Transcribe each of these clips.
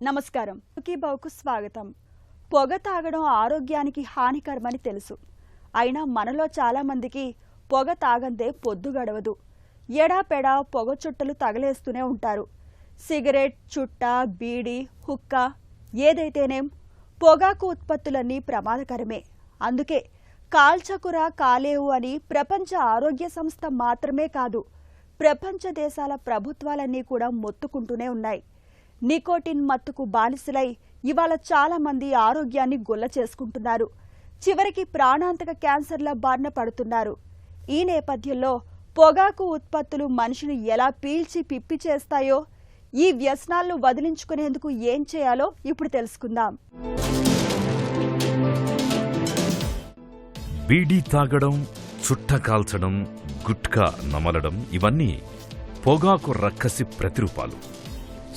నమస్కారం. బావుకు స్వాగతం. పొగ తాగడం ఆరోగ్యానికి హానికరమని తెలుసు. అయినా మనలో చాలా మందికి పొగ తాగందే పొద్దు గడవదు. ఎడాపెడా పొగ చుట్టలు తగలేస్తూనే ఉంటారు. సిగరెట్, చుట్ట, బీడి, హుక్క ఏదైతేనేం పొగాకు ఉత్పత్తులన్నీ ప్రమాదకరమే. అందుకే కాల్చకురా కాలేవు అని ప్రపంచ ఆరోగ్య సంస్థ మాత్రమే కాదు, ప్రపంచ దేశాల ప్రభుత్వాలన్నీ కూడా మొత్తుకుంటూనే ఉన్నాయి. నికోటిన్ మత్తుకు బానిసలై ఇవాళ చాలా మంది ఆరోగ్యాన్ని గుల్ల చేసుకుంటున్నారు. చివరికి ప్రాణాంతక క్యాన్సర్ల బారిన పడుతున్నారు. ఈ నేపథ్యంలో పొగాకు ఉత్పత్తులు మనిషిని ఎలా పీల్చి పిప్పి చేస్తాయో, ఈ వ్యసనాలను వదిలించుకునేందుకు ఏం చేయాలో ఇప్పుడు తెలుసుకుందాం. బీడీ తాగడం, చుట్ట కాల్చడం, గుట్కా నమలడం ఇవన్నీ పొగాకు రక్కసి ప్రతిరూపాలు.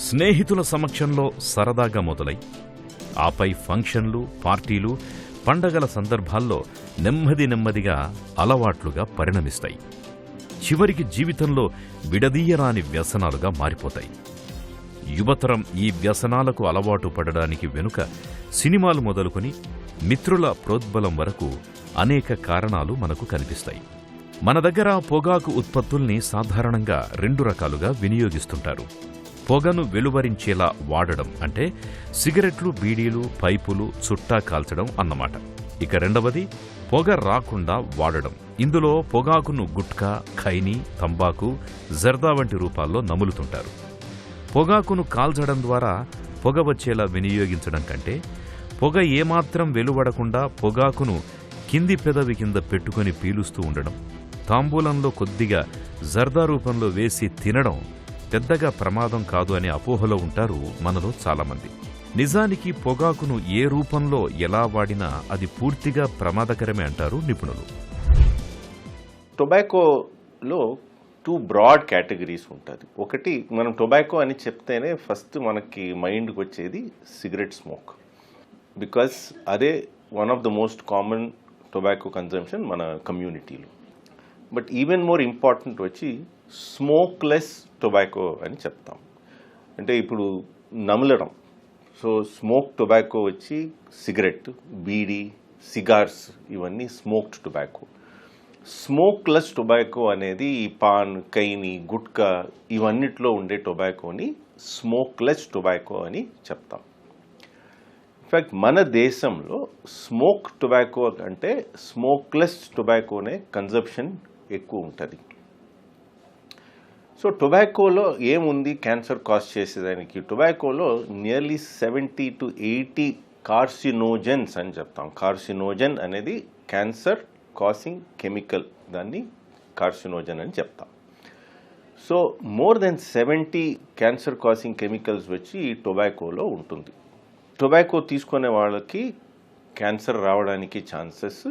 స్నేహితుల సమక్షంలో సరదాగా మొదలై ఆపై ఫంక్షన్లు, పార్టీలు, పండగల సందర్భాల్లో నెమ్మదిగా అలవాట్లుగా పరిణమిస్తాయి. చివరికి జీవితంలో విడదీయరాని వ్యసనాలుగా మారిపోతాయి. యువతరం ఈ వ్యసనాలకు అలవాటు పడడానికి వెనుక సినిమాలు మొదలుకొని మిత్రుల ప్రోద్బలం వరకు అనేక కారణాలు మనకు కనిపిస్తాయి. మన దగ్గర పొగాకు ఉత్పత్తుల్ని సాధారణంగా 2 రకాలుగా వినియోగిస్తుంటారు. పొగను వెలువరించేలా వాడడం అంటే సిగరెట్లు, బీడీలు, పైపులు, చుట్టా కాల్చడం అన్నమాట. ఇక రెండవది పొగ రాకుండా వాడడం. ఇందులో పొగాకును గుట్కా, ఖైనీ, తంబాకు, జర్దా వంటి రూపాల్లో నములుతుంటారు. పొగాకును కాల్చడం ద్వారా పొగ వచ్చేలా వినియోగించడం కంటే పొగ ఏమాత్రం వెలువడకుండా పొగాకును కింది పెదవి కింద పెట్టుకుని పీలుస్తూ ఉండడం, తాంబూలంలో కొద్దిగా జర్దా రూపంలో వేసి తినడం పెద్దగా ప్రమాదం కాదు అనే అపోహలో ఉంటారు మనలో చాలామంది. నిజానికి పొగాకును ఏ రూపంలో ఎలా వాడినా అది పూర్తిగా ప్రమాదకరమే అంటారు నిపుణులు. టొబాకోలో 2 బ్రాడ్ కేటగిరీస్ ఉంటుంది. ఒకటి, మనం టొబాకో అని చెప్తేనే ఫస్ట్ మనకి మైండ్కి వచ్చేది సిగరెట్ స్మోక్. బికాస్ అదే one of the most common tobacco consumption మన కమ్యూనిటీలో. బట్ ఈవెన్ మోర్ ఇంపార్టెంట్ వచ్చి స్మోక్లెస్ టొబాకో అని చెప్తాం. అంటే ఇప్పుడు నమలడం. సో స్మోక్ టొబాకో వచ్చి సిగరెట్, బీడీ, సిగార్స్ ఇవన్నీ స్మోక్డ్ టొబాకో. స్మోక్లెస్ టొబాకో అనేది ఈ పాన్, కైని, గుట్కా ఇవన్నిట్లో ఉండే టొబాకోని స్మోక్లెస్ టొబాకో అని చెప్తాం. ఇన్ఫ్యాక్ట్ మన దేశంలో స్మోక్ టొబాకో అంటే స్మోక్లెస్ టొబాకోనే కన్జంప్షన్ ఎక్కువ ఉంటుంది. సో టొబాకోలో ఏముంది క్యాన్సర్ కాజ్ చేసేదానికి? టొబాకోలో నియర్లీ 70 to 80 కార్సినోజన్స్ అని చెప్తాం. కార్సినోజన్ అనేది క్యాన్సర్ కాసింగ్ కెమికల్, దాన్ని కార్సినోజన్ అని చెప్తాం. So more than 70 cancer causing chemicals వచ్చి ఈ టొబాకోలో ఉంటుంది. టొబాకో తీసుకునే వాళ్ళకి క్యాన్సర్ రావడానికి ఛాన్సెస్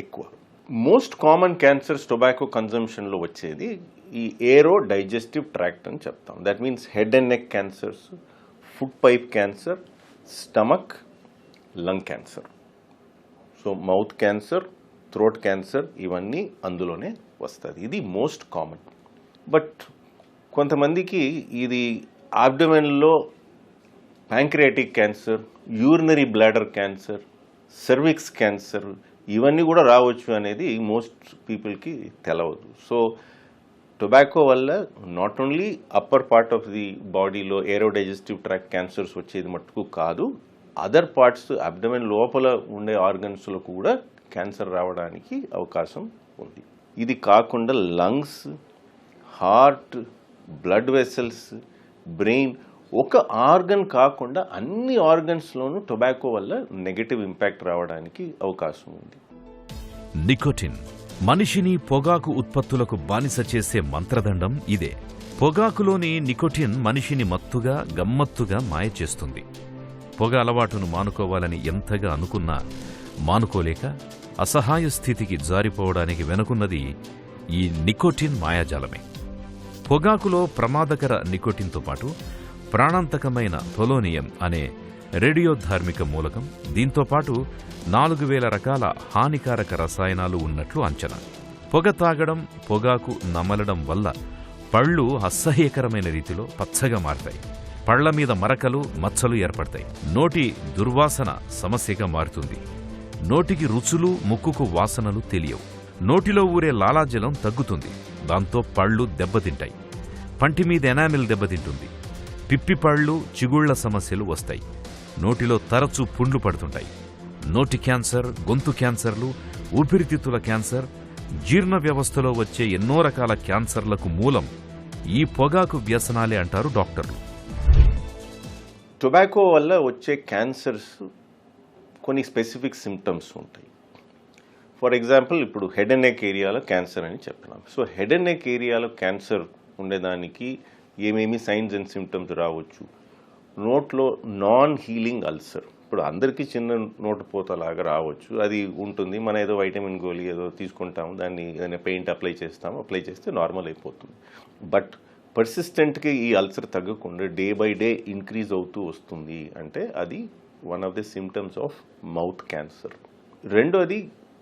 ఎక్కువ. మోస్ట్ కామన్ క్యాన్సర్స్ టొబాకో కన్జంప్షన్లో వచ్చేది ఈ ఏరో డైజెస్టివ్ ట్రాక్ట్ అని చెప్తాం. That means head and neck cancers, food pipe cancer, stomach, lung cancer. So mouth cancer, throat cancer ఇవన్నీ అందులోనే వస్తుంది. ఇది మోస్ట్ కామన్. బట్ కొంతమందికి ఇది ఆబ్డమెన్లో pancreatic cancer, urinary bladder cancer, cervix cancer ఇవన్నీ కూడా రావచ్చు అనేది మోస్ట్ పీపుల్కి తెలవదు. సో టొబాకో వల్ల not only upper part of the బాడీలో ఏరో డైజెస్టివ్ ట్రాక్ట్ క్యాన్సర్స్ వచ్చేది మట్టుకు కాదు, అదర్ పార్ట్స్ అబ్డమెన్ లోపల ఉండే ఆర్గన్స్లో కూడా క్యాన్సర్ రావడానికి అవకాశం ఉంది. ఇది కాకుండా lungs, heart, blood vessels, brain, ఒక ఆర్గన్ కాకుండా అన్ని ఆర్గన్స్లోనూ టొబాకో వల్ల నెగటివ్ ఇంపాక్ట్ రావడానికి అవకాశం ఉంది. నికోటిన్ మనిషిని పొగాకు ఉత్పత్తులకు బానిస చేసే మంత్రదండం ఇదే. పొగాకులోని నికోటిన్ మనిషిని మత్తుగా, గమ్మత్తుగా మాయ చేస్తుంది. పొగ అలవాటును మానుకోవాలని ఎంతగా అనుకున్నా మానుకోలేక అసహాయ స్థితికి జారిపోవడానికి వెనుకున్నది ఈ నికోటిన్ మాయాజాలమే. పొగాకులో ప్రమాదకర నికోటిన్తో పాటు ప్రాణాంతకమైన పొలోనియం అనే రేడియోధార్మిక మూలకం, దీంతోపాటు 4000 రకాల హానికారక రసాయనాలు ఉన్నట్లు అంచనా. పొగ తాగడం, పొగాకు నమలడం వల్ల పళ్ళు అసహ్యకరమైన రీతిలో పచ్చగా మారతాయి. పళ్ల మీద మరకలు మచ్చలు ఏర్పడతాయి. నోటి దుర్వాసన సమస్యగా మారుతుంది. నోటికి రుచులు, ముక్కుకు వాసనలు తెలియవు. నోటిలో ఊరే లాలాజలం తగ్గుతుంది. దాంతో పళ్ళు దెబ్బతింటాయి. పంటి మీద ఎనామిల్ దెబ్బతింటుంది. పిప్పిపళ్ళు, చిగుళ్ల సమస్యలు వస్తాయి. నోటిలో తరచూ పుండ్లు పడుతుంటాయి. నోటి క్యాన్సర్, గొంతు క్యాన్సర్లు, ఊపిరితిత్తుల క్యాన్సర్, జీర్ణ వ్యవస్థలో వచ్చే ఎన్నో రకాల క్యాన్సర్లకు మూలం ఈ పొగాకు వ్యసనాలే అంటారు డాక్టర్లు. టొబాకో వల్ల వచ్చే క్యాన్సర్స్ కొన్ని స్పెసిఫిక్ సిమ్టమ్స్ ఉంటాయి. ఫర్ ఎగ్జాంపుల్, ఇప్పుడు హెడ్ అండ్ నెక్ ఏరియాలో క్యాన్సర్ అని చెప్పినాం. సో హెడ్ అండ్ నెక్ ఏరియాలో క్యాన్సర్ ఉండేదానికి ఏమేమి సైన్స్ అండ్ సిమ్టమ్స్ రావచ్చు? నోట్లో నాన్ హీలింగ్ అల్సర్. ఇప్పుడు అందరికీ చిన్న నోటుపోతలాగా రావచ్చు, అది ఉంటుంది. మన ఏదో వైటమిన్ గోళీ ఏదో తీసుకుంటాము, దాన్ని ఏదైనా పెయింట్ అప్లై చేస్తే నార్మల్ అయిపోతుంది. బట్ పర్సిస్టెంట్గా ఈ అల్సర్ తగ్గకుండా డే బై డే ఇంక్రీజ్ అవుతూ వస్తుంది అంటే అది one of the symptoms of mouth cancer. రెండోది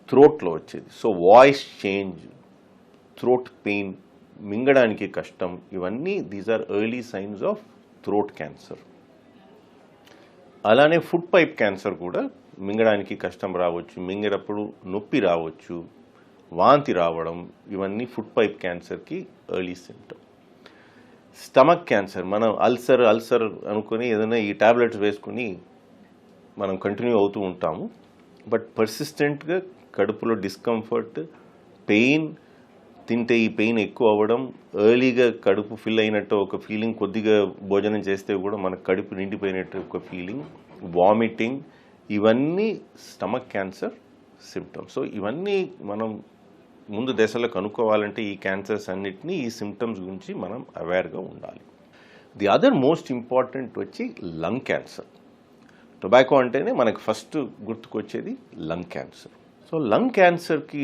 థ్రోట్లో వచ్చేది. So voice change, throat pain, మింగడానికి కష్టం, ఇవన్నీ these are early signs of throat cancer. అలానే ఫుడ్ పైప్ క్యాన్సర్ కూడా మింగడానికి కష్టం రావచ్చు, మింగేటప్పుడు నొప్పి రావచ్చు, వాంతి రావడం, ఇవన్నీ ఫుడ్ పైప్ క్యాన్సర్కి ఎర్లీ సిమ్టమ్. స్టమక్ క్యాన్సర్, మనం అల్సర్ అనుకుని ఏదైనా ఈ టాబ్లెట్స్ వేసుకుని మనం కంటిన్యూ అవుతూ ఉంటాము. బట్ పర్సిస్టెంట్గా కడుపులో డిస్కంఫర్ట్, పెయిన్, తింటే ఈ పెయిన్ ఎక్కువ అవ్వడం, ఎర్లీగా కడుపు ఫిల్ అయినట్టు ఒక ఫీలింగ్, కొద్దిగా భోజనం చేస్తే కూడా మనకు కడుపు నిండిపోయినట్టు ఒక ఫీలింగ్, వామిటింగ్, ఇవన్నీ స్టమక్ క్యాన్సర్ సిమ్టమ్స్. సో ఇవన్నీ మనం ముందు దశలో కనుక్కోవాలంటే ఈ క్యాన్సర్స్ అన్నిటినీ, ఈ సిమ్టమ్స్ గురించి మనం అవేర్గా ఉండాలి. ది అదర్ మోస్ట్ ఇంపార్టెంట్ వచ్చి లంగ్ క్యాన్సర్. టొబాకో అంటేనే మనకు ఫస్ట్ గుర్తుకొచ్చేది లంగ్ క్యాన్సర్. సో లంగ్ క్యాన్సర్కి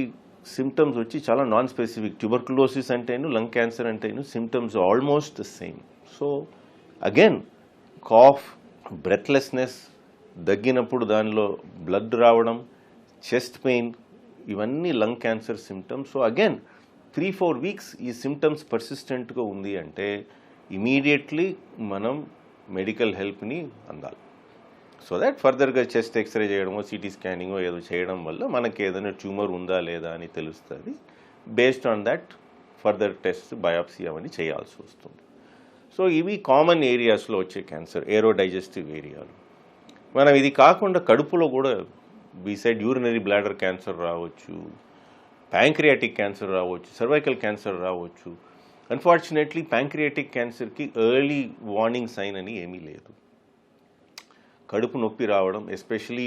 సిమ్టమ్స్ వచ్చి చాలా నాన్ స్పెసిఫిక్. ట్యూబర్కులోసిస్ అంటేను, లంగ్ క్యాన్సర్ అంటేను symptoms almost the same. So again cough, breathlessness, దగ్గినప్పుడు దానిలో బ్లడ్ రావడం, చెస్ట్ పెయిన్, ఇవన్నీ lung cancer symptoms. So again 3-4 weeks ఈ సిమ్టమ్స్ పర్సిస్టెంట్గా ఉంది అంటే ఇమీడియట్లీ మనం మెడికల్ హెల్ప్ని అందాలి. సో దాట్ ఫర్దర్గా చెస్ట్ ఎక్స్రే చేయడమో, సిటీ స్కానింగో ఏదో చేయడం వల్ల మనకి ఏదైనా ట్యూమర్ ఉందా లేదా అని తెలుస్తుంది. Based on that further test, biopsy అవన్నీ చేయాల్సి వస్తుంది. సో ఇవి కామన్ ఏరియాస్లో వచ్చే క్యాన్సర్, ఏరో డైజెస్టివ్ ఏరియాలు. మనం ఇది కాకుండా కడుపులో కూడా బిసైడ్ యూరినరీ బ్లాడర్ క్యాన్సర్ రావచ్చు, ప్యాంక్రియాటిక్ క్యాన్సర్ రావచ్చు, సర్వైకల్ క్యాన్సర్ రావచ్చు. అన్ఫార్చునేట్లీ ప్యాంక్రియాటిక్ క్యాన్సర్కి ఎర్లీ వార్నింగ్ సైన్ అని ఏమీ లేదు. కడుపు నొప్పి రావడం, especially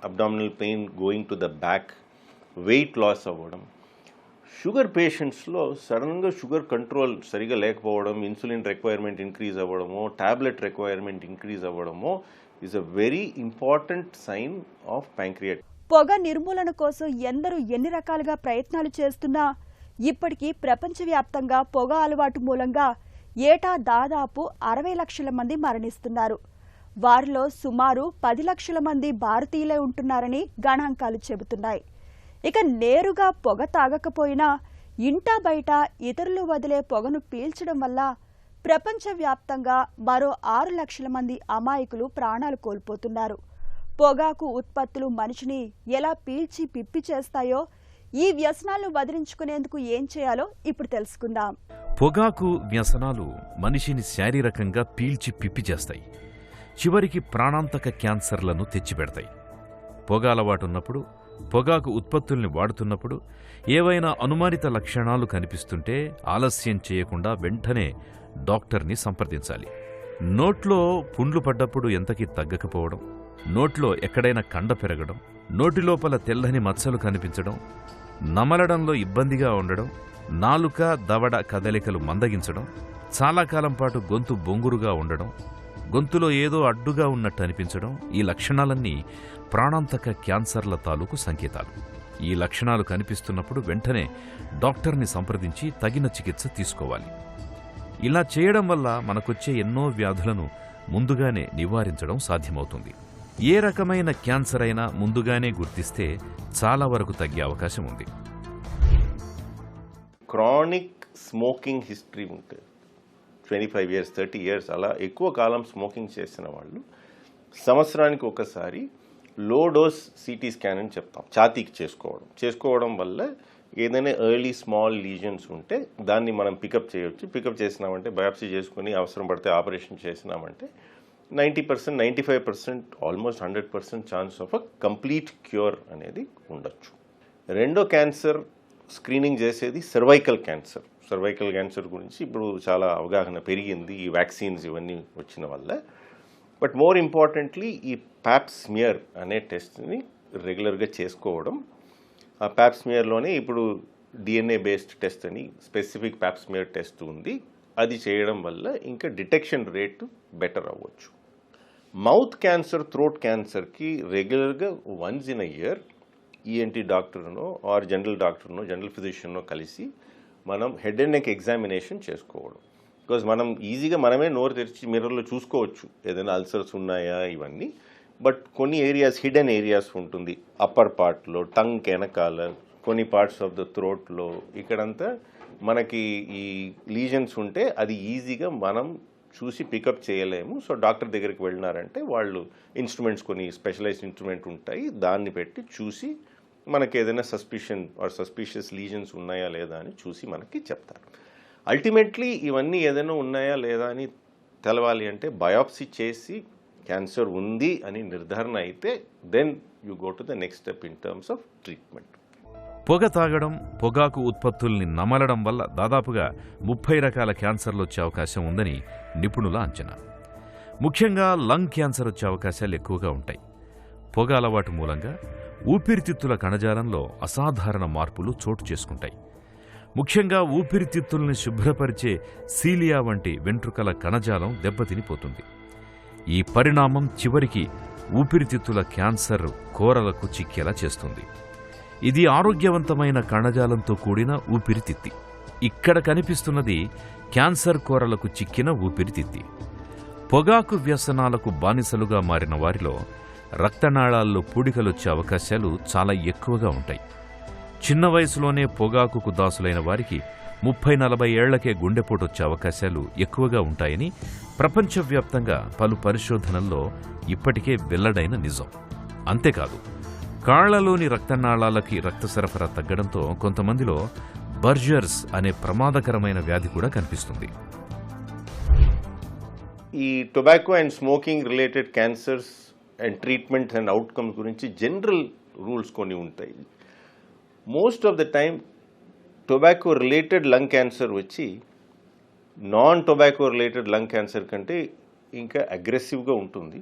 abdominal pain going to the back, weight loss అవ్వడం. షుగర్ పేషెంట్స్లో సడన్గా షుగర్ కంట్రోల్ సరిగా లేకపోవడం, ఇన్సులిన్ రిక్వైర్మెంట్ ఇంక్రీజ్ అవ్వడమో, టాబ్లెట్ రిక్వైర్మెంట్ ఇంక్రీజ్ అవ్వడమో is a very important sign of pancreatic. పొగ నిర్మూలన కోసం ఎందరూ ఎన్ని రకాలుగా ప్రయత్నాలు చేస్తున్నా ఇప్పటికీ ప్రపంచవ్యాప్తంగా పొగ అలవాటు మూలంగా ఏటా దాదాపు 60 లక్షల మంది మరణిస్తున్నారు. వారిలో సుమారు 10 లక్షల మంది భారతీయులే ఉంటున్నారని గణాంకాలు చెబుతున్నాయి. ఇక నేరుగా పొగ తాగకపోయినా ఇంటా బయట ఇతరులు వదిలే పొగను పీల్చడం వల్ల ప్రపంచవ్యాప్తంగా మరో 6 లక్షల మంది అమాయకులు ప్రాణాలు కోల్పోతున్నారు. పొగాకు ఉత్పత్తులు మనిషిని ఎలా పీల్చి పిప్పి చేస్తాయో, ఈ వ్యసనాలను వదిలించుకునేందుకు ఏం చేయాలో ఇప్పుడు తెలుసుకుందాం. పొగాకు వ్యసనాలు మనిషిని శారీరకంగా పీల్చి పిప్పి చేస్తాయి. చివరికి ప్రాణాంతక క్యాన్సర్లను తెచ్చిపెడతాయి. పొగ అలవాటున్నప్పుడు, పొగాకు ఉత్పత్తుల్ని వాడుతున్నప్పుడు ఏవైనా అనుమానిత లక్షణాలు కనిపిస్తుంటే ఆలస్యం చేయకుండా వెంటనే డాక్టర్ని సంప్రదించాలి. నోట్లో పుండ్లు పడ్డప్పుడు ఎంతకీ తగ్గకపోవడం, నోట్లో ఎక్కడైనా కండ పెరగడం, నోటిలోపల తెల్లని మచ్చలు కనిపించడం, నమలడంలో ఇబ్బందిగా ఉండడం, నాలుక దవడ కదలికలు మందగించడం, చాలా కాలం పాటు గొంతు బొంగురుగా ఉండడం, గొంతులో ఏదో అడ్డుగా ఉన్నట్టు అనిపించడం, ఈ లక్షణాలన్నీ ప్రాణాంతక క్యాన్సర్ల తాలూకు సంకేతాలు. ఈ లక్షణాలు కనిపిస్తున్నప్పుడు వెంటనే డాక్టర్ని సంప్రదించి తగిన చికిత్స తీసుకోవాలి. ఇలా చేయడం వల్ల మనకొచ్చే ఎన్నో వ్యాధులను ముందుగానే నివారించడం సాధ్యమవుతుంది. ఏ రకమైన క్యాన్సర్ అయినా ముందుగానే గుర్తిస్తే చాలా వరకు తగ్గే అవకాశం ఉంది. క్రానిక్ స్మోకింగ్ హిస్టరీ ఉంటే, 25 years 30 years అలా ఎక్కువ కాలం స్మోకింగ్ చేసిన వాళ్ళు సంవత్సరానికి ఒకసారి లో డోస్ సిటీ స్కాన్ అని చెప్తాం, ఛాతీకి చేసుకోవడం వల్ల ఏదైనా ఎర్లీ స్మాల్ లీజన్స్ ఉంటే దాన్ని మనం పికప్ చేయొచ్చు. పికప్ చేసినామంటే బయాప్సీ చేసుకుని అవసరం పడితే ఆపరేషన్ చేసినామంటే 90%, 95%, almost 100% chance of a complete cure అనేది ఉండొచ్చు. రెండో క్యాన్సర్ స్క్రీనింగ్ చేసేది సర్వైకల్ క్యాన్సర్ గురించి ఇప్పుడు చాలా అవగాహన పెరిగింది ఈ వ్యాక్సిన్స్ ఇవన్నీ వచ్చిన వల్ల. బట్ మోర్ ఇంపార్టెంట్లీ ఈ ప్యాప్ స్మియర్ అనే టెస్ట్ని రెగ్యులర్గా చేసుకోవడం. ఆ ప్యాప్ స్మియర్లోనే ఇప్పుడు DNA బేస్డ్ టెస్ట్ అని స్పెసిఫిక్ ప్యాప్ స్మియర్ టెస్ట్ ఉంది, అది చేయడం వల్ల ఇంకా డిటెక్షన్ రేట్ బెటర్ అవ్వచ్చు. మౌత్ క్యాన్సర్, థ్రోట్ క్యాన్సర్కి రెగ్యులర్గా once in a year ENT డాక్టర్నో ఆర్ జనరల్ ఫిజిషియన్నో కలిసి మనం హెడ్ అండ్ నెక్ ఎగ్జామినేషన్ చేసుకోవడం. బికాజ్ మనం ఈజీగా మనమే నోరు తెరిచి మిర్రర్లో చూసుకోవచ్చు ఏదైనా అల్సర్స్ ఉన్నాయా ఇవన్నీ. బట్ కొన్ని ఏరియాస్, హిడెన్ ఏరియాస్ ఉంటుంది, అప్పర్ పార్ట్లో, టంగ్ వెనకాల, కొన్ని పార్ట్స్ ఆఫ్ ద థ్రోట్లో, ఇక్కడంతా మనకి ఈ లీజన్స్ ఉంటే అది ఈజీగా మనం చూసి పికప్ చేయలేము. సో డాక్టర్ దగ్గరికి వెళ్ళినారంటే వాళ్ళు ఇన్స్ట్రుమెంట్స్, కొన్ని స్పెషలైజ్డ్ ఇన్స్ట్రుమెంట్ ఉంటాయి, దాన్ని పెట్టి చూసి మనకి ఏదైనా సస్పిషియస్ లీజన్స్ ఉన్నాయా లేదా అని చూసి మనకి చెప్తారు. అల్టిమేట్లీ ఇవన్నీ ఏదైనా ఉన్నాయా లేదా అని తెలవాలి అంటే బయాప్సీ చేసి క్యాన్సర్ ఉంది అని నిర్ధారణ అయితే then you go to the next step in terms of treatment. పొగ తాగడం, పొగాకు ఉత్పత్తుల్ని నమలడం వల్ల దాదాపుగా 30 రకాల క్యాన్సర్లు వచ్చే అవకాశం ఉందని నిపుణుల అంచనా. ముఖ్యంగా లంగ్ క్యాన్సర్ వచ్చే అవకాశాలు ఎక్కువగా ఉంటాయి. పొగ అలవాటు మూలంగా ఊపిరితిత్తుల కణజాలంలో అసాధారణ మార్పులు చోటు చేసుకుంటాయి. ముఖ్యంగా ఊపిరితిత్తుల్ని శుభ్రపరిచే సీలియా వంటి వెంట్రుకల కణజాలం దెబ్బతినిపోతుంది. ఈ పరిణామం చివరికి ఊపిరితిత్తుల క్యాన్సర్ కోరలకు చిక్కేలా చేస్తుంది. ఇది ఆరోగ్యవంతమైన కణజాలంతో కూడిన ఊపిరితిత్తి. ఇక్కడ కనిపిస్తున్నది క్యాన్సర్ కోరలకు చిక్కిన ఊపిరితిత్తి. పొగాకు వ్యసనాలకు బానిసలుగా మారిన వారిలో రక్తనాళాల్లో పూడికలొచ్చే అవకాశాలు చాలా ఎక్కువగా ఉంటాయి. చిన్న వయసులోనే పొగాకుకు దాసులైన వారికి 30-40 ఏళ్లకే గుండెపోటొచ్చే అవకాశాలు ఎక్కువగా ఉంటాయని ప్రపంచవ్యాప్తంగా పలు పరిశోధనల్లో ఇప్పటికే వెల్లడైన నిజం. అంతేకాదు, కాళ్లలోని రక్తనాళాలకి రక్త సరఫరా తగ్గడంతో కొంతమందిలో బర్జర్స్ అనే ప్రమాదకరమైన వ్యాధి కూడా కనిపిస్తుంది. ఈ tobacco and smoking related cancers and treatment and outcomes గురించి జనరల్ రూల్స్ కొన్ని ఉంటాయి. Most of the time tobacco related lung cancer వచ్చి non tobacco related lung cancer కంటే ఇంకా అగ్రెసివ్గా ఉంటుంది.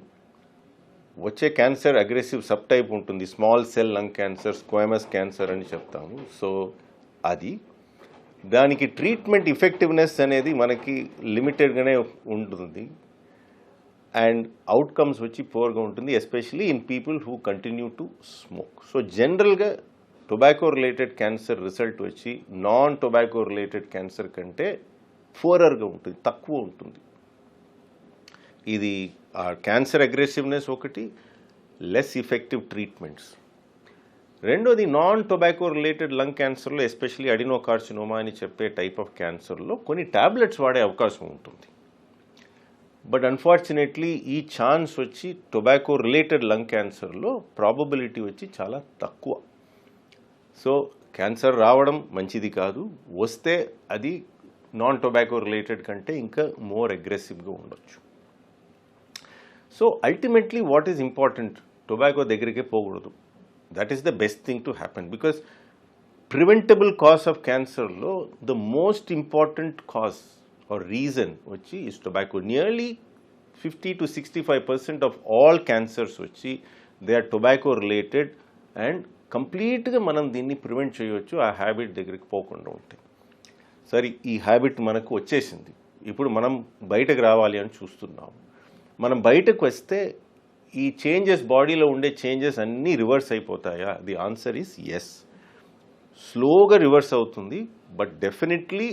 వచ్చే క్యాన్సర్ అగ్రెసివ్ సబ్ టైప్ ఉంటుంది, small cell lung cancer, squamous cancer అని చెప్తాము. సో అది దానికి ట్రీట్మెంట్ ఇఫెక్టివ్నెస్ అనేది మనకి లిమిటెడ్గానే ఉంటుంది అండ్ అవుట్కమ్స్ వచ్చి పూర్గా ఉంటుంది, especially in people who continue to smoke. So జనరల్గా టొబాకో రిలేటెడ్ క్యాన్సర్ రిజల్ట్ వచ్చి నాన్ టొబాకో రిలేటెడ్ క్యాన్సర్ కంటే పూరర్గా ఉంటుంది, తక్కువ ఉంటుంది. ఇది ఆ క్యాన్సర్ అగ్రెసివ్నెస్ ఒకటి, లెస్ ఇఫెక్టివ్ ట్రీట్మెంట్స్. రెండోది నాన్ టొబాకో రిలేటెడ్ లంగ్ క్యాన్సర్లో, ఎస్పెషలీ అడినోకార్సినోమా అని చెప్పే టైప్ ఆఫ్ క్యాన్సర్లో కొన్ని టాబ్లెట్స్ వాడే అవకాశం ఉంటుంది. బట్ అన్ఫార్చునేట్లీ ఈ ఛాన్స్ వచ్చి టొబాకో రిలేటెడ్ లంగ్ క్యాన్సర్లో ప్రాబబిలిటీ వచ్చి చాలా తక్కువ. సో క్యాన్సర్ రావడం మంచిది కాదు, వస్తే అది నాన్ టొబాకో రిలేటెడ్ కంటే ఇంకా మోర్ అగ్రెసివ్గా ఉండొచ్చు. So ultimately what is important, tobacco దగ్గరికే పోకూడదు. That is the best thing to happen, because preventable cause of క్యాన్సర్లో the most important cause or reason వచ్చి is tobacco. Nearly 50 to 65% of all cancers వచ్చి they are tobacco related and కంప్లీట్గా మనం దీన్ని prevent చేయవచ్చు ఆ హ్యాబిట్ దగ్గరికి పోకుండా ఉంటే. సరే, ఈ హ్యాబిట్ మనకు వచ్చేసింది, ఇప్పుడు మనం బయటకు రావాలి అని చూస్తున్నాము. మనం బయటకు వస్తే ఈ చేంజెస్, బాడీలో ఉండే చేంజెస్ అన్నీ రివర్స్ అయిపోతాయా? The answer is yes. స్లోగా రివర్స్ అవుతుంది, బట్ డెఫినెట్లీ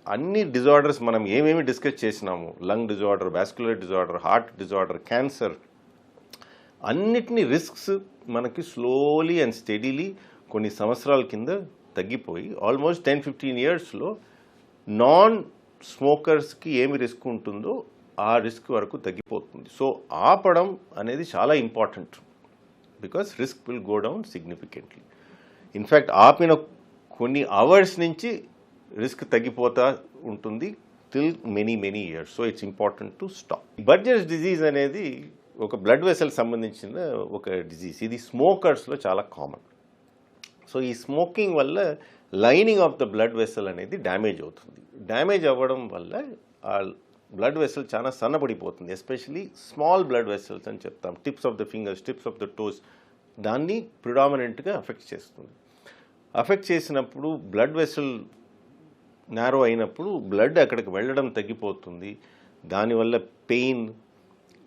అన్ని డిజార్డర్స్ మనం ఏమేమి డిస్కస్ చేసినాము, lung disorder, vascular disorder, heart disorder, cancer, అన్నిటినీ రిస్క్స్ మనకి స్లోలీ అండ్ స్టెడీలీ కొన్ని సంవత్సరాల కింద తగ్గిపోయి ఆల్మోస్ట్ 10-15 yearsలో నాన్ స్మోకర్స్కి ఏమి రిస్క్ ఉంటుందో ఆ రిస్క్ వరకు తగ్గిపోతుంది. సో ఆపడం అనేది చాలా important, because risk will go down significantly. In fact ఆపిన కొన్ని అవర్స్ నుంచి రిస్క్ తగ్గిపోతా ఉంటుంది till many years. So it's important to stop. Buerger's disease అనేది ఒక బ్లడ్ వెసల్ సంబంధించిన ఒక డిజీజ్. ఇది స్మోకర్స్లో చాలా కామన్. సో ఈ స్మోకింగ్ వల్ల lining of the blood vessel అనేది డ్యామేజ్ అవుతుంది. డ్యామేజ్ అవ్వడం వల్ల ఆ బ్లడ్ వెసల్ చాలా సన్నపడిపోతుంది. ఎస్పెషలీ స్మాల్ బ్లడ్ వెసల్స్ అని చెప్తాం, tips of the fingers, tips of the toes, దాన్ని ప్రిడామినెంట్గా అఫెక్ట్ చేస్తుంది. అఫెక్ట్ చేసినప్పుడు బ్లడ్ వెసల్ నారో అయినప్పుడు బ్లడ్ అక్కడికి వెళ్ళడం తగ్గిపోతుంది. దానివల్ల పెయిన్,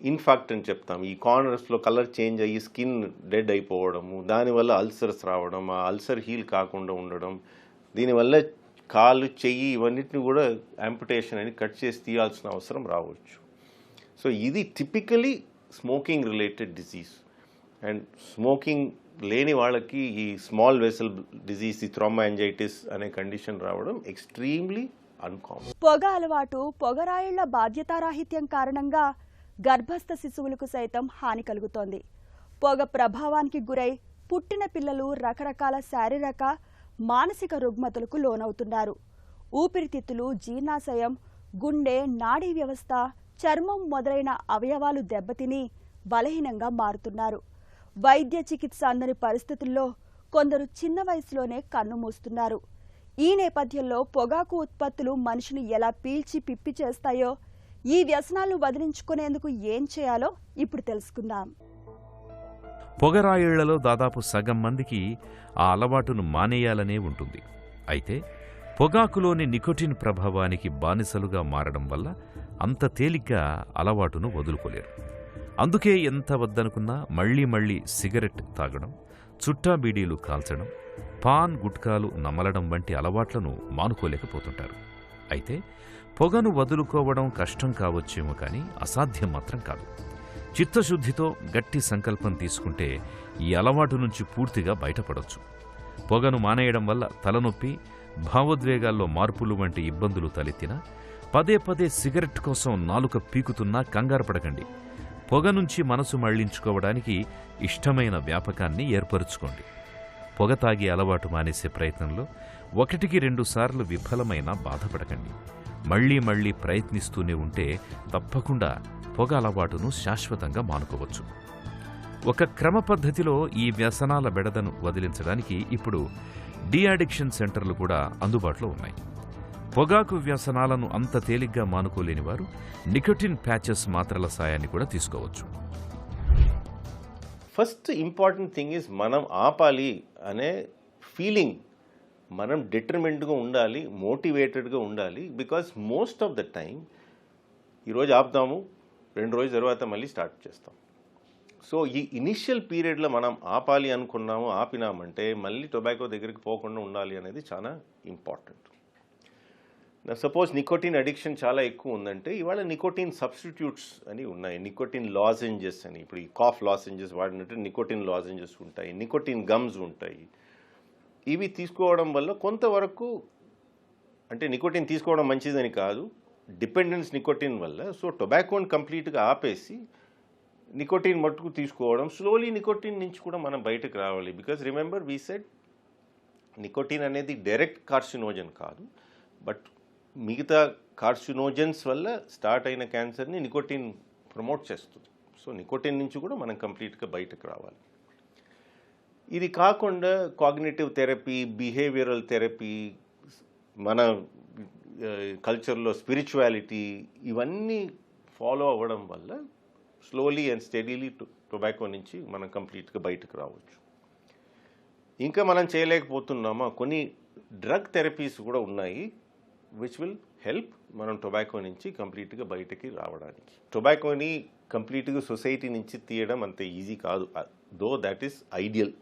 ఇన్ఫాక్ట్ అని చెప్తాం, ఈ కార్నర్స్లో కలర్ చేంజ్ అయ్యి స్కిన్ డెడ్ అయిపోవడము, దానివల్ల అల్సర్స్ రావడం, ఆ అల్సర్ హీల్ కాకుండా ఉండడం, దీనివల్ల కాళ్ళు, చెయ్యి ఇవన్నిటిని కూడా యాంపుటేషన్ అని కట్ చేసి తీయాల్సిన అవసరం రావచ్చు. సో ఇది typically smoking related disease. And smoking లేని వాళ్ళకి ఈ స్మాల్ వెసల్ డిజీజ్, ఈ థ్రోంబోయాంజైటిస్ అనే కండిషన్ రావడం ఎక్స్ట్రీమ్లీ అన్కామన్. పొగ అలవాటు, పొగరాయిళ్ల బాధ్యతారాహిత్యం కారణంగా గర్భస్థ శిశువులకు సైతం హాని కలుగుతోంది. పొగ ప్రభావానికి గురై పుట్టిన పిల్లలు రకరకాల శారీరక, మానసిక రుగ్మతలకు లోనవుతున్నారు. ఊపిరితిత్తులు, జీర్ణాశయం, గుండె, నాడీ వ్యవస్థ, చర్మం మొదలైన అవయవాలు దెబ్బతిని బలహీనంగా మారుతున్నారు. వైద్య చికిత్స అందని పరిస్థితుల్లో కొందరు చిన్న వయసులోనే కన్ను మూస్తున్నారు. ఈ నేపథ్యంలో పొగాకు ఉత్పత్తులు మనిషిని ఎలా పీల్చి పిప్పి చేస్తాయో, ఈ వ్యసనాలను వదిలించుకునేందుకు ఏం చేయాలో ఇప్పుడు తెలుసుకుందాం. పొగరాయిళ్లలో దాదాపు సగం మందికి ఆ అలవాటును మానేయాలనే ఉంటుంది. అయితే పొగాకులోని నికోటిన్ ప్రభావానికి బానిసలుగా మారడం వల్ల అంత తేలిగ్గా అలవాటును వదులుకోలేరు. అందుకే ఎంత వద్దనుకున్నా మళ్లీ సిగరెట్ తాగడం, చుట్టా బీడీలు కాల్చడం, పాన్, గుట్కాలు నమలడం వంటి అలవాట్లను మానుకోలేకపోతుంటారు. అయితే పొగను వదులుకోవడం కష్టం కావచ్చేమో కానీ అసాధ్యం మాత్రం కాదు. చిత్తశుద్ధితో గట్టి సంకల్పం తీసుకుంటే ఈ అలవాటు నుంచి పూర్తిగా బయటపడొచ్చు. పొగను మానేయడం వల్ల తలనొప్పి, భావోద్వేగాల్లో మార్పులు వంటి ఇబ్బందులు తలెత్తినా, పదే సిగరెట్ కోసం నాలుక పీకుతున్నా కంగారు పడకండి. పొగ నుంచి మనసు మళ్లించుకోవడానికి ఇష్టమైన వ్యాపకాన్ని ఏర్పరుచుకోండి. పొగ తాగే అలవాటు మానేసే ప్రయత్నంలో 1-2 సార్లు విఫలమైనా బాధపడకండి. మళ్లీ ప్రయత్నిస్తూనే ఉంటే తప్పకుండా పొగ అలవాటును శాశ్వతంగా మానుకోవచ్చు. ఒక క్రమ పద్ధతిలో ఈ వ్యసనాల బెడదను వదిలించడానికి ఇప్పుడు డీఅడిక్షన్ సెంటర్లు కూడా అందుబాటులో ఉన్నాయి. పొగాకు వ్యసనాలను అంత తేలిగ్గా మానుకోలేని వారు నికోటిన్ ప్యాచెస్ మాత్రల సాయాన్ని కూడా తీసుకోవచ్చు. ఫస్ట్ ఇంపార్టెంట్ థింగ్ ఈజ్ మనం ఆపాలి అనే ఫీలింగ్, మనం డిటర్మినెంట్గా ఉండాలి, మోటివేటెడ్గా ఉండాలి. Because most of the time ఈరోజు ఆపుతాము, 2 రోజుల తర్వాత మళ్ళీ స్టార్ట్ చేస్తాం. సో ఈ ఇనిషియల్ పీరియడ్లో మనం ఆపాలి అనుకున్నాము, ఆపినామంటే మళ్ళీ టొబాకో దగ్గరికి పోకుండా ఉండాలి అనేది చాలా ఇంపార్టెంట్. సపోజ్ నికోటిన్ అడిక్షన్ చాలా ఎక్కువ ఉందంటే ఇవాళ నికోటిన్ సబ్స్టిట్యూట్స్ అని ఉన్నాయి. నికోటిన్ లాజెంజెస్ అని, ఇప్పుడు ఈ కాఫ్ లాజెంజెస్ వాడినట్టు నికోటిన్ లాజెంజెస్ ఉంటాయి, నికోటిన్ గమ్స్ ఉంటాయి. ఇవి తీసుకోవడం వల్ల కొంతవరకు, అంటే నికోటిన్ తీసుకోవడం మంచిదని కాదు, డిపెండెన్స్ నికోటిన్ వల్ల. సో టొబాకోని కంప్లీట్గా ఆపేసి నికోటిన్ మట్టుకు తీసుకోవడం, స్లోలీ నికోటిన్ నుంచి కూడా మనం బయటకు రావాలి. Because remember we said nicotine అనేది డైరెక్ట్ కార్సినోజన్ కాదు, బట్ మిగతా కార్సినోజన్స్ వల్ల స్టార్ట్ అయిన క్యాన్సర్ని నికోటిన్ ప్రమోట్ చేస్తుంది. సో నికోటిన్ నుంచి కూడా మనం కంప్లీట్గా బయటకు రావాలి. ఇది కాకుండా కాగ్నిటివ్ థెరపీ, బిహేవియరల్ థెరపీ, మన కల్చర్లో స్పిరిచువాలిటీ, ఇవన్నీ ఫాలో అవ్వడం వల్ల స్లోలీ అండ్ స్టెడీలీ టొబాకో నుంచి మనం కంప్లీట్గా బయటకు రావచ్చు. ఇంకా మనం చేయలేకపోతున్నామా, కొన్ని డ్రగ్ థెరపీస్ కూడా ఉన్నాయి విచ్ విల్ హెల్ప్ మనం టొబాకో నుంచి కంప్లీట్గా బయటకి రావడానికి. టొబాకోని కంప్లీట్గా సొసైటీ నుంచి తీయడం అంత ఈజీ కాదు, though that is ideal.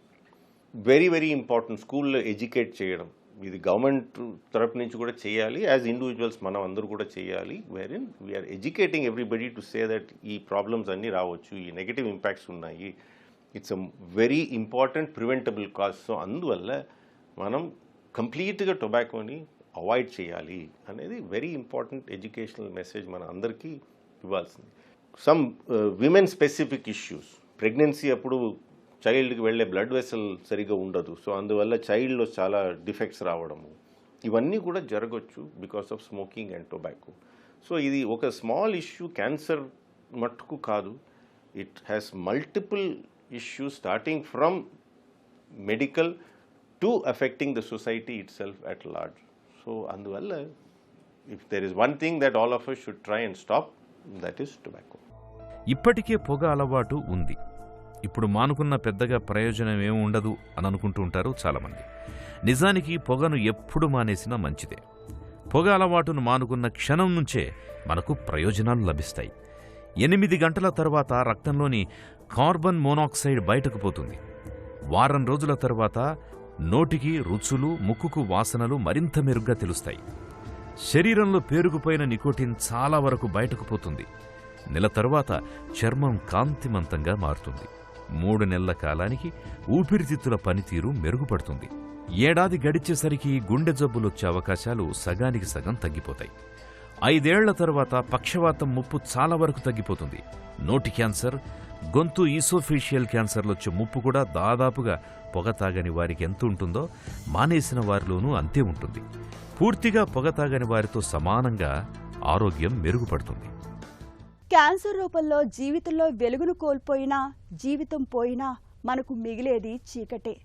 Very important స్కూల్లో ఎడ్యుకేట్ చేయడం, ఇది గవర్నమెంట్ తరపు నుంచి కూడా చేయాలి, యాజ్ ఇండివిజువల్స్ మనం అందరూ కూడా చేయాలి. Wherein we are educating everybody to say that ఈ ప్రాబ్లమ్స్ అన్నీ రావచ్చు, ఈ నెగటివ్ ఇంపాక్ట్స్ ఉన్నాయి, it's a very important preventable cause. So అందువల్ల మనం కంప్లీట్గా టొబాకోని అవాయిడ్ చేయాలి అనేది వెరీ ఇంపార్టెంట్ ఎడ్యుకేషనల్ మెసేజ్ మన అందరికీ ఇవ్వాల్సింది. Some women specific issues, pregnancy అప్పుడు చైల్డ్కి వెళ్ళే బ్లడ్ వెసల్ సరిగా ఉండదు, సో అందువల్ల చైల్డ్లో చాలా డిఫెక్ట్స్ రావడము, ఇవన్నీ కూడా జరగవచ్చు because of smoking and tobacco. So ఇది ఒక స్మాల్ ఇష్యూ, క్యాన్సర్ మట్టుకు కాదు, it has multiple issues starting from medical to affecting the society itself at large. So అందువల్ల if there is one thing that all of us should try and stop, that is tobacco. ఇప్పటికే పొగ అలవాటు ఉంది, ఇప్పుడు మానుకున్న పెద్దగా ప్రయోజనం ఏమి ఉండదు అని అనుకుంటూ ఉంటారు చాలామంది. నిజానికి పొగను ఎప్పుడు మానేసినా మంచిదే. పొగ అలవాటును మానుకున్న క్షణం నుంచే మనకు ప్రయోజనాలు లభిస్తాయి. 8 గంటల తర్వాత రక్తంలోని కార్బన్ మోనాక్సైడ్ బయటకు పోతుంది. వారం రోజుల తర్వాత నోటికి రుచులు, ముక్కుకు వాసనలు మరింత మెరుగ్గా తెలుస్తాయి. శరీరంలో పేరుకుపోయిన నికోటిన్ చాలా వరకు బయటకు పోతుంది. నెల తరువాత చర్మం కాంతిమంతంగా మారుతుంది. 3 నెలల కాలానికి ఊపిరితిత్తుల పనితీరు మెరుగుపడుతుంది. ఏడాది గడిచేసరికి గుండె జబ్బులొచ్చే అవకాశాలు సగానికి సగం తగ్గిపోతాయి. 5 ఏళ్ల తర్వాత పక్షవాతం ముప్పు చాలా వరకు తగ్గిపోతుంది. నోటి క్యాన్సర్, గొంతు ఈసోఫేషియల్ క్యాన్సర్లొచ్చే ముప్పు కూడా దాదాపుగా పొగ తాగని వారికి ఎంత ఉంటుందో మానేసిన వారిలోనూ అంతే ఉంటుంది. పూర్తిగా పొగ తాగని వారితో సమానంగా ఆరోగ్యం మెరుగుపడుతుంది. క్యాన్సర్ రూపంలో జీవితంలో వెలుగును కోల్పోయినా, జీవితం పోయినా మనకు మిగిలేది చీకటే.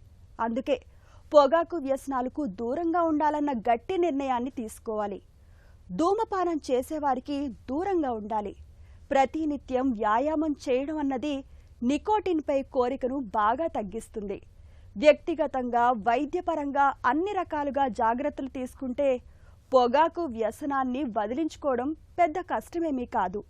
అందుకే పొగాకు వ్యసనాలకు దూరంగా ఉండాలన్న గట్టి నిర్ణయాన్ని తీసుకోవాలి. ధూమపానం చేసేవారికి దూరంగా ఉండాలి. ప్రతినిత్యం వ్యాయామం చేయడం అన్నది నికోటిన్పై కోరికను బాగా తగ్గిస్తుంది. వ్యక్తిగతంగా, వైద్యపరంగా అన్ని రకాలుగా జాగ్రత్తలు తీసుకుంటే పొగాకు వ్యసనాన్ని వదిలించుకోవడం పెద్ద కష్టమేమీ కాదు.